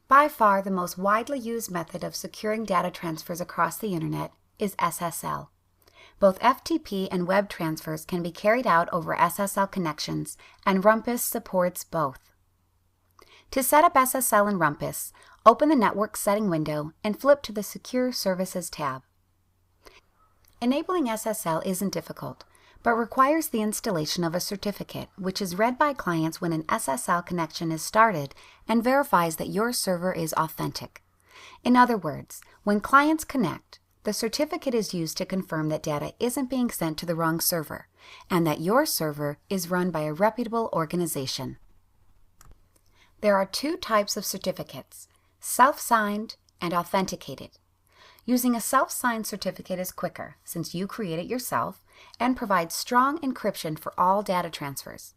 By far the most widely used method of securing data transfers across the Internet is SSL. Both FTP and web transfers can be carried out over SSL connections, and Rumpus supports both. To set up SSL in Rumpus, open the Network Setting window and flip to the Secure Services tab. Enabling SSL isn't difficult, but requires the installation of a certificate, which is read by clients when an SSL connection is started and verifies that your server is authentic. In other words, when clients connect, the certificate is used to confirm that data isn't being sent to the wrong server, and that your server is run by a reputable organization. There are two types of certificates, self-signed and authenticated. Using a self-signed certificate is quicker, since you create it yourself, and provides strong encryption for all data transfers.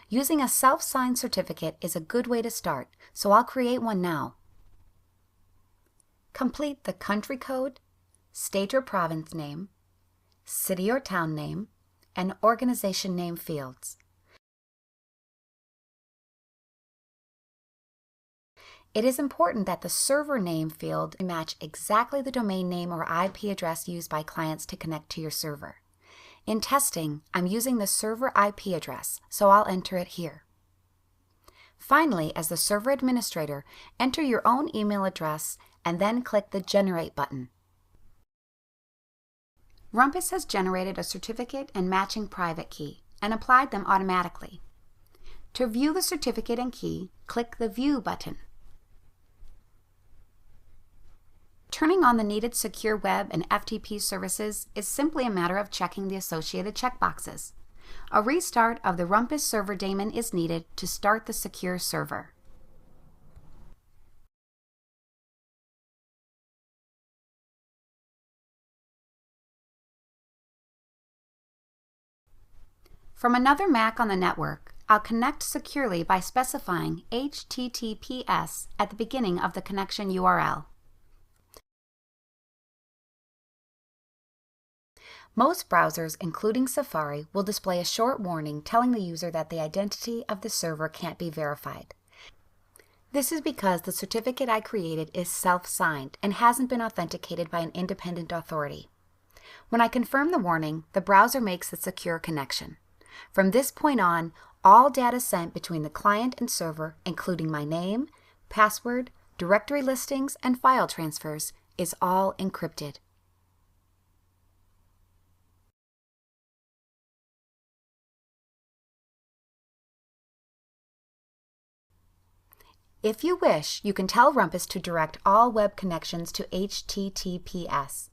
Using a self-signed certificate is a good way to start, so I'll create one now. Complete the country code, state or province name, city or town name, and organization name fields. It is important that the server name field match exactly the domain name or IP address used by clients to connect to your server. In testing, I'm using the server IP address, so I'll enter it here. Finally, as the server administrator, enter your own email address and then click the Generate button. Rumpus has generated a certificate and matching private key and applied them automatically. To view the certificate and key, click the View button. Turning on the needed secure web and FTP services is simply a matter of checking the associated checkboxes. A restart of the Rumpus server daemon is needed to start the secure server. From another Mac on the network, I'll connect securely by specifying HTTPS at the beginning of the connection URL. Most browsers, including Safari, will display a short warning telling the user that the identity of the server can't be verified. This is because the certificate I created is self-signed and hasn't been authenticated by an independent authority. When I confirm the warning, the browser makes the secure connection. From this point on, all data sent between the client and server, including my name, password, directory listings, and file transfers, is all encrypted. If you wish, you can tell Rumpus to direct all web connections to HTTPS.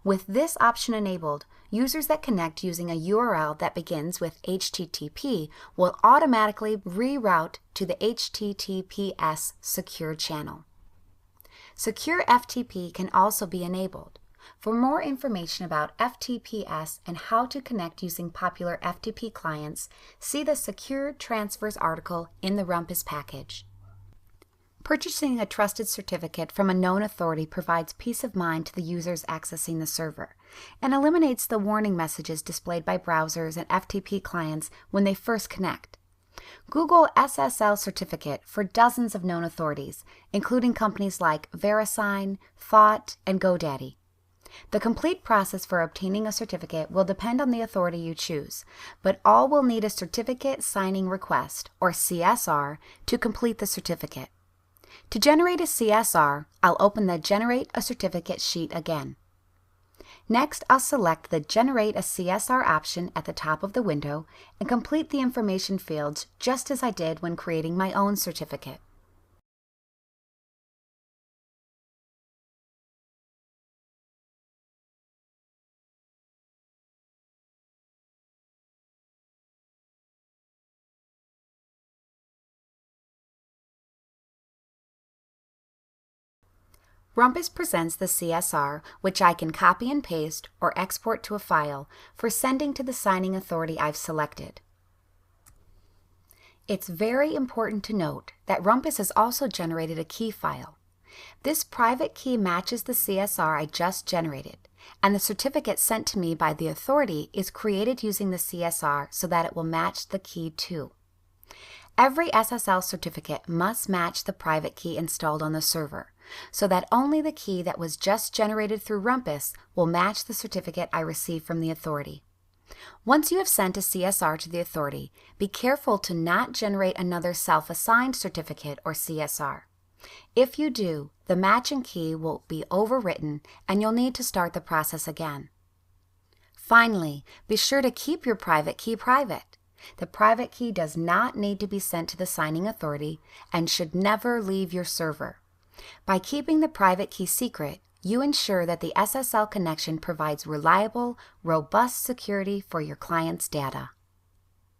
With this option enabled, users that connect using a URL that begins with HTTP will automatically reroute to the HTTPS secure channel. Secure FTP can also be enabled. For more information about FTPS and how to connect using popular FTP clients, see the Secure Transfers article in the Rumpus package. Purchasing a trusted certificate from a known authority provides peace of mind to the users accessing the server and eliminates the warning messages displayed by browsers and FTP clients when they first connect. Google SSL certificate for dozens of known authorities, including companies like VeriSign, Thought, and GoDaddy. The complete process for obtaining a certificate will depend on the authority you choose, but all will need a certificate signing request, or CSR, to complete the certificate. To generate a CSR, I'll open the Generate a Certificate sheet again. Next, I'll select the Generate a CSR option at the top of the window and complete the information fields just as I did when creating my own certificate. Rumpus presents the CSR, which I can copy and paste or export to a file for sending to the signing authority I've selected. It's very important to note that Rumpus has also generated a key file. This private key matches the CSR I just generated, and the certificate sent to me by the authority is created using the CSR so that it will match the key too. Every SSL certificate must match the private key installed on the server, so that only the key that was just generated through Rumpus will match the certificate I received from the authority. Once you have sent a CSR to the authority, be careful to not generate another self-assigned certificate or CSR. If you do, the matching key will be overwritten and you'll need to start the process again. Finally, be sure to keep your private key private. The private key does not need to be sent to the signing authority and should never leave your server. By keeping the private key secret, you ensure that the SSL connection provides reliable, robust security for your client's data.